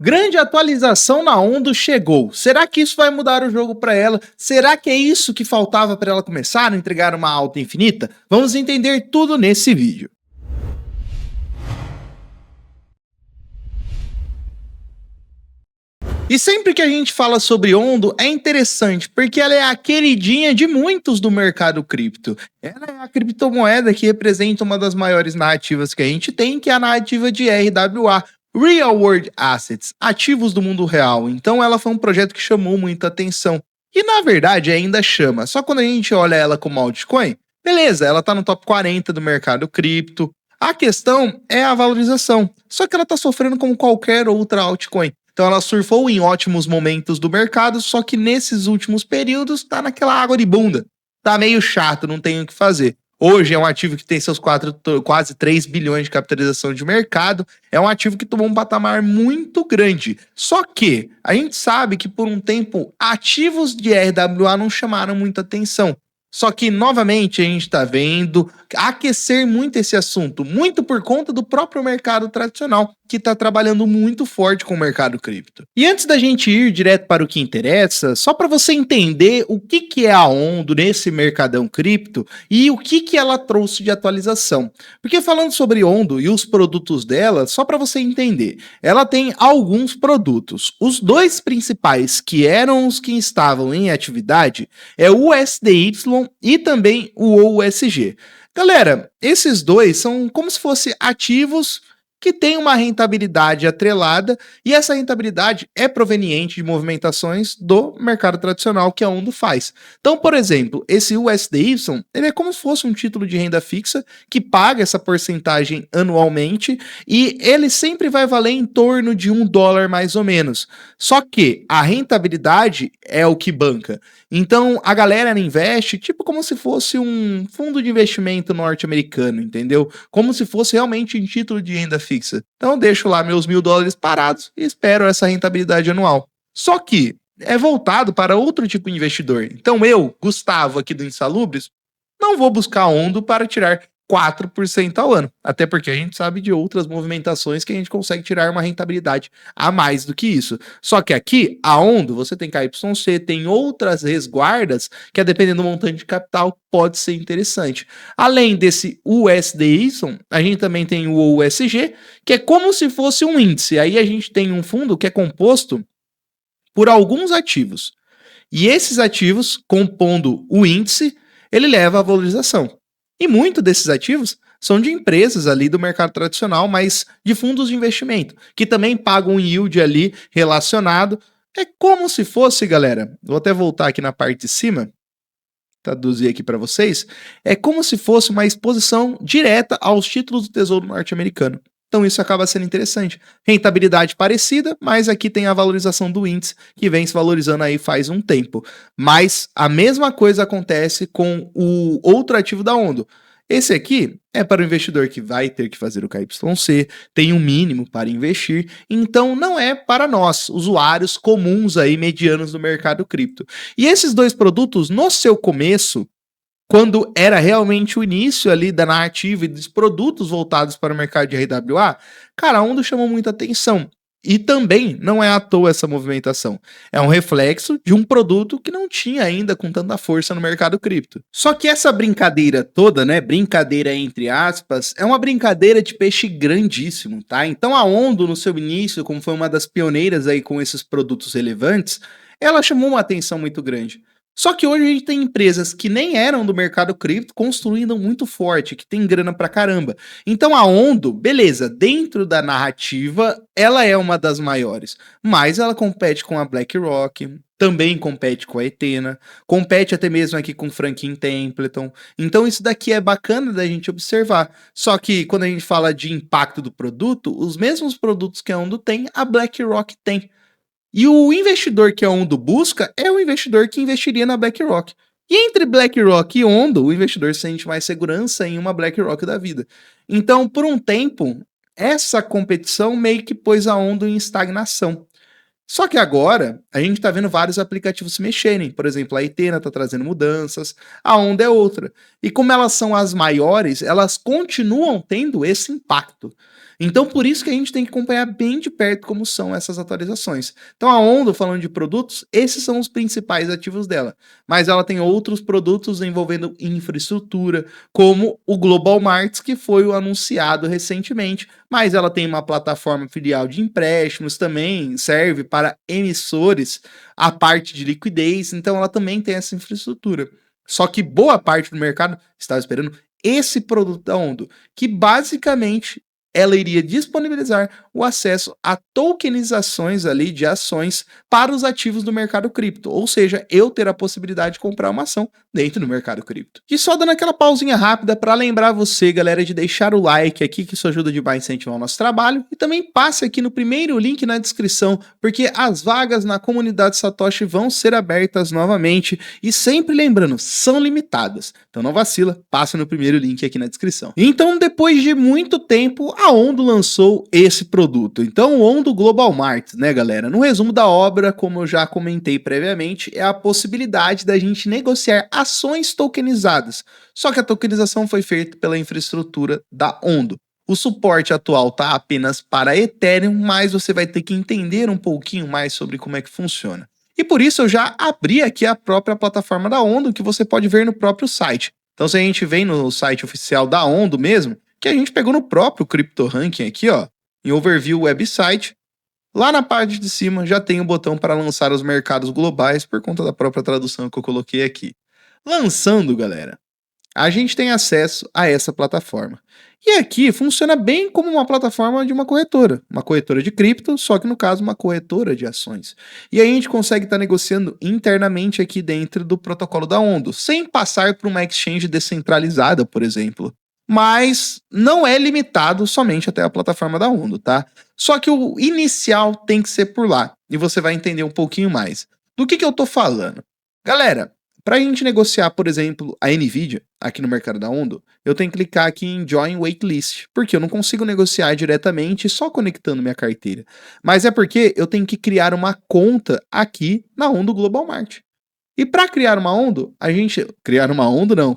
Grande atualização na Ondo chegou. Será que isso vai mudar o jogo para ela? Será que é isso que faltava para ela começar a entregar uma alta infinita? Vamos entender tudo nesse vídeo. E sempre que a gente fala sobre Ondo, é interessante, porque ela é a queridinha de muitos do mercado cripto. Ela é a criptomoeda que representa uma das maiores narrativas que a gente tem, que é a narrativa de RWA, Real World Assets, ativos do mundo real. Então ela foi um projeto que chamou muita atenção. E na verdade ainda chama, só quando a gente olha ela como altcoin, beleza, ela tá no top 40 do mercado cripto. A questão é a valorização, só que ela tá sofrendo como qualquer outra altcoin. Então ela surfou em ótimos momentos do mercado, só que nesses últimos períodos tá naquela água de bunda. Tá meio chato, não tem o que fazer. Hoje é um ativo que tem seus quase 3 bilhões de capitalização de mercado. É um ativo que tomou um patamar muito grande. Só que a gente sabe que por um tempo ativos de RWA não chamaram muita atenção. Só que, novamente, a gente está vendo aquecer muito esse assunto, muito por conta do próprio mercado tradicional, que está trabalhando muito forte com o mercado cripto. E antes da gente ir direto para o que interessa, só para você entender o que é a Ondo nesse mercadão cripto e o que ela trouxe de atualização. Porque falando sobre Ondo e os produtos dela, só para você entender, ela tem alguns produtos. Os dois principais, que eram os que estavam em atividade, é o USDY e também o OUSG. Galera, esses dois são como se fossem ativos que têm uma rentabilidade atrelada, e essa rentabilidade é proveniente de movimentações do mercado tradicional que a Ondo faz. Então, por exemplo, esse USDY, ele é como se fosse um título de renda fixa que paga essa porcentagem anualmente, e ele sempre vai valer em torno de $1 mais ou menos. Só que a rentabilidade é o que banca. Então, a galera investe tipo como se fosse um fundo de investimento norte-americano, entendeu? Como se fosse realmente um título de renda fixa. Então, eu deixo lá meus $1.000 parados e espero essa rentabilidade anual. Só que é voltado para outro tipo de investidor. Então, eu, Gustavo, aqui do Insalubres, não vou buscar Ondo para tirar 4% ao ano. Até porque a gente sabe de outras movimentações que a gente consegue tirar uma rentabilidade a mais do que isso. Só que aqui, a Ondo, você tem KYC, tem outras resguardas que, a dependendo do montante de capital, pode ser interessante. Além desse USDY, a gente também tem o OUSG, que é como se fosse um índice. Aí a gente tem um fundo que é composto por alguns ativos. E esses ativos, compondo o índice, ele leva à valorização. E muito desses ativos são de empresas ali do mercado tradicional, mas de fundos de investimento, que também pagam um yield ali relacionado. É como se fosse, galera, vou até voltar aqui na parte de cima, traduzir aqui para vocês, é como se fosse uma exposição direta aos títulos do Tesouro norte-americano. Então isso acaba sendo interessante. Rentabilidade parecida, mas aqui tem a valorização do índice, que vem se valorizando aí faz um tempo. Mas a mesma coisa acontece com o outro ativo da Ondo. Esse aqui é para o investidor que vai ter que fazer o KYC, tem um mínimo para investir, então não é para nós, usuários comuns aí, medianos do mercado cripto. E esses dois produtos, no seu começo, quando era realmente o início ali da narrativa e dos produtos voltados para o mercado de RWA, cara, a Ondo chamou muita atenção. E também não é à toa essa movimentação. É um reflexo de um produto que não tinha ainda com tanta força no mercado cripto. Só que essa brincadeira toda, né, brincadeira entre aspas, é uma brincadeira de peixe grandíssimo, tá? Então a Ondo, no seu início, como foi uma das pioneiras aí com esses produtos relevantes, ela chamou uma atenção muito grande. Só que hoje a gente tem empresas que nem eram do mercado cripto construindo muito forte, que tem grana pra caramba. Então a Ondo, beleza, dentro da narrativa, ela é uma das maiores, mas ela compete com a BlackRock, também compete com a Ethena, compete até mesmo aqui com Franklin Templeton. Então isso daqui é bacana da gente observar. Só que quando a gente fala de impacto do produto, os mesmos produtos que a Ondo tem, a BlackRock tem. E o investidor que a Ondo busca é o investidor que investiria na BlackRock. E entre BlackRock e Ondo, o investidor sente mais segurança em uma BlackRock da vida. Então, por um tempo, essa competição meio que pôs a Ondo em estagnação. Só que agora, a gente está vendo vários aplicativos se mexerem. Por exemplo, a Ethena está trazendo mudanças, a Ondo é outra. E como elas são as maiores, elas continuam tendo esse impacto. Então, por isso que a gente tem que acompanhar bem de perto como são essas atualizações. Então, a Ondo, falando de produtos, esses são os principais ativos dela. Mas ela tem outros produtos envolvendo infraestrutura, como o Global Markets, que foi o anunciado recentemente. Mas ela tem uma plataforma filial de empréstimos também, serve para emissores a parte de liquidez. Então, ela também tem essa infraestrutura. Só que boa parte do mercado estava esperando esse produto da Ondo, que basicamente ela iria disponibilizar o acesso a tokenizações ali de ações para os ativos do mercado cripto, ou seja, eu ter a possibilidade de comprar uma ação dentro do mercado cripto. E só dando aquela pausinha rápida para lembrar você, galera, de deixar o like aqui, que isso ajuda demais a incentivar o nosso trabalho, e também passe aqui no primeiro link na descrição, porque as vagas na comunidade Satoshi vão ser abertas novamente, e sempre lembrando, são limitadas, então não vacila, passa no primeiro link aqui na descrição. Então, depois de muito tempo, a Ondo lançou esse produto. Então, o Ondo Global Markets, né, galera? No resumo da obra, como eu já comentei previamente, é a possibilidade da gente negociar ações tokenizadas. Só que a tokenização foi feita pela infraestrutura da Ondo. O suporte atual tá apenas para Ethereum, mas você vai ter que entender um pouquinho mais sobre como é que funciona. E por isso eu já abri aqui a própria plataforma da Ondo, que você pode ver no próprio site. Então, se a gente vem no site oficial da Ondo mesmo, que a gente pegou no próprio Crypto Ranking aqui, ó, em Overview Website, lá na parte de cima já tem o botão para lançar os mercados globais por conta da própria tradução que eu coloquei aqui. Lançando, galera, a gente tem acesso a essa plataforma. E aqui funciona bem como uma plataforma de uma corretora de cripto, só que no caso uma corretora de ações. E aí a gente consegue estar negociando internamente aqui dentro do protocolo da Ondo, sem passar por uma exchange descentralizada, por exemplo. Mas não é limitado somente até a plataforma da Ondo, tá? Só que o inicial tem que ser por lá, e você vai entender um pouquinho mais. Do que eu tô falando? Galera, para a gente negociar, por exemplo, a NVIDIA aqui no mercado da Ondo, eu tenho que clicar aqui em Join Waitlist, porque eu não consigo negociar diretamente só conectando minha carteira. Mas é porque eu tenho que criar uma conta aqui na Ondo Global Market. E para criar uma Ondo,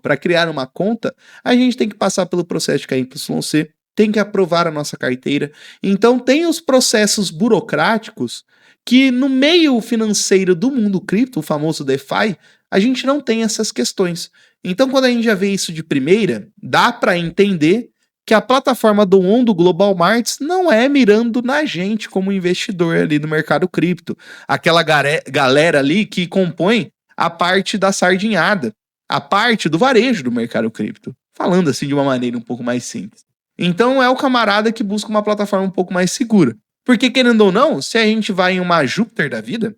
para criar uma conta, a gente tem que passar pelo processo de KYC, tem que aprovar a nossa carteira. Então tem os processos burocráticos que no meio financeiro do mundo cripto, o famoso DeFi, a gente não tem essas questões. Então quando a gente já vê isso de primeira, dá para entender que a plataforma do Ondo Global Markets não é mirando na gente como investidor ali no mercado cripto. Aquela galera ali que compõe a parte da sardinhada, a parte do varejo do mercado cripto. Falando assim de uma maneira um pouco mais simples. Então é o camarada que busca uma plataforma um pouco mais segura. Porque querendo ou não, se a gente vai em uma Júpiter da vida,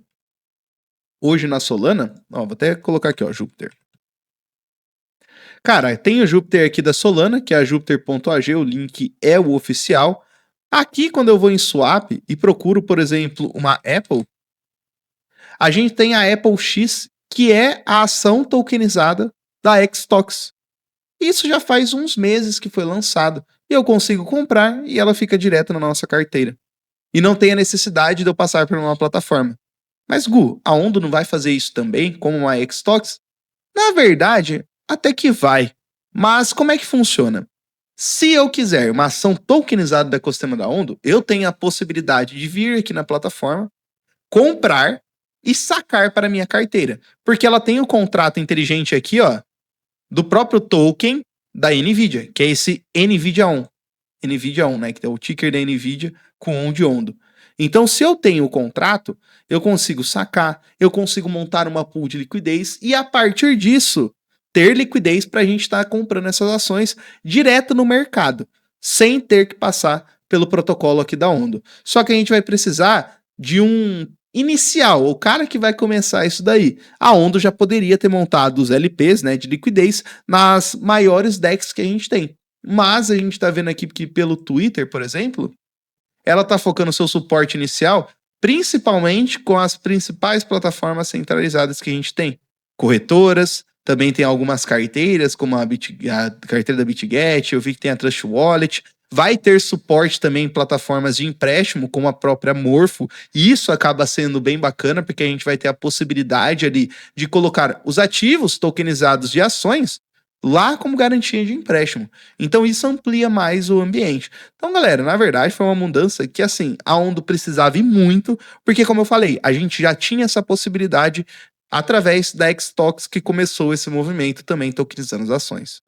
hoje na Solana, ó, vou até colocar aqui, ó, Júpiter. Cara, tem o Júpiter aqui da Solana, que é a Júpiter.ag, o link é o oficial. Aqui, quando eu vou em Swap e procuro, por exemplo, uma Apple, a gente tem a Apple X, que é a ação tokenizada da Xtox. Isso já faz uns meses que foi lançado. E eu consigo comprar e ela fica direto na nossa carteira. E não tem a necessidade de eu passar por uma plataforma. Mas, Gu, a Ondo não vai fazer isso também, como uma Xtox? Na verdade, até que vai. Mas como é que funciona? Se eu quiser uma ação tokenizada do ecossistema da Ondo, eu tenho a possibilidade de vir aqui na plataforma, comprar e sacar para minha carteira. Porque ela tem o contrato inteligente aqui, ó, do próprio token da NVIDIA, que é esse NVIDIA ON. NVIDIA ON, né, que é o ticker da NVIDIA com ON de Ondo. Então, se eu tenho o contrato, eu consigo sacar, eu consigo montar uma pool de liquidez e, a partir disso, ter liquidez para a gente estar comprando essas ações direto no mercado, sem ter que passar pelo protocolo aqui da Ondo. Só que a gente vai precisar de um inicial, o cara que vai começar isso daí. A Ondo já poderia ter montado os LPs, né, de liquidez nas maiores DEX que a gente tem. Mas a gente está vendo aqui que pelo Twitter, por exemplo, ela está focando seu suporte inicial principalmente com as principais plataformas centralizadas que a gente tem. Corretoras, também tem algumas carteiras, como a carteira da BitGet, eu vi que tem a Trust Wallet. Vai ter suporte também em plataformas de empréstimo, como a própria Morpho, e isso acaba sendo bem bacana, porque a gente vai ter a possibilidade ali de colocar os ativos tokenizados de ações lá como garantia de empréstimo. Então isso amplia mais o ambiente. Então, galera, na verdade foi uma mudança que assim, a Ondo precisava ir muito, porque como eu falei, a gente já tinha essa possibilidade através da Xtox que começou esse movimento também tokenizando as ações.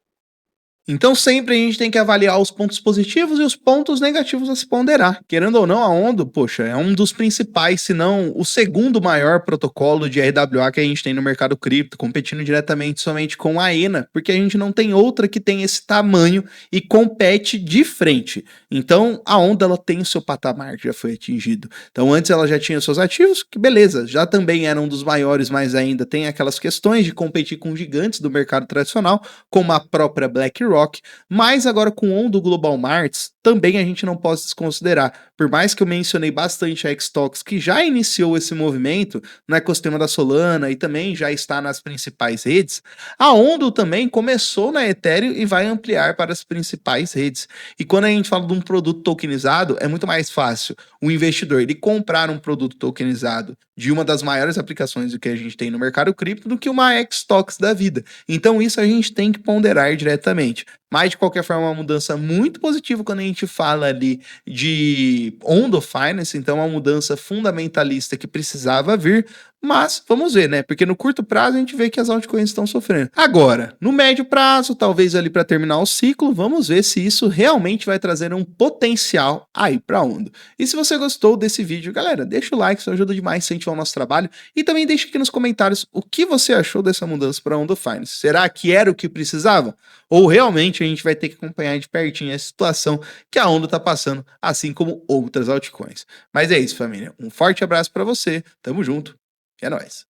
Então sempre a gente tem que avaliar os pontos positivos e os pontos negativos a se ponderar. Querendo ou não, a Ondo, poxa, é um dos principais, se não o segundo maior protocolo de RWA que a gente tem no mercado cripto, competindo diretamente somente com a ENA, porque a gente não tem outra que tem esse tamanho e compete de frente. Então a Ondo ela tem o seu patamar que já foi atingido. Então antes ela já tinha seus ativos, que beleza, já também era um dos maiores, mas ainda tem aquelas questões de competir com gigantes do mercado tradicional, como a própria BlackRock, mas agora com o Ondo Global Markets, também a gente não pode desconsiderar. Por mais que eu mencionei bastante a Xtox, que já iniciou esse movimento no ecossistema da Solana e também já está nas principais redes, a Ondo também começou na Ethereum e vai ampliar para as principais redes. E quando a gente fala de um produto tokenizado, é muito mais fácil o investidor ele comprar um produto tokenizado de uma das maiores aplicações do que a gente tem no mercado cripto do que uma Xtox da vida. Então isso a gente tem que ponderar diretamente. Mas, de qualquer forma, é uma mudança muito positiva quando a gente fala ali de Ondo Finance, então é uma mudança fundamentalista que precisava vir, mas vamos ver, né? Porque no curto prazo a gente vê que as altcoins estão sofrendo. Agora, no médio prazo, talvez ali para terminar o ciclo, vamos ver se isso realmente vai trazer um potencial aí para Ondo. E se você gostou desse vídeo, galera, deixa o like, isso ajuda demais a incentivar o nosso trabalho. E também deixa aqui nos comentários o que você achou dessa mudança para Ondo Finance. Será que era o que precisava? Ou realmente a gente vai ter que acompanhar de pertinho a situação que a Ondo tá passando, assim como outras altcoins. Mas é isso, família. Um forte abraço para você, tamo junto, e é nóis.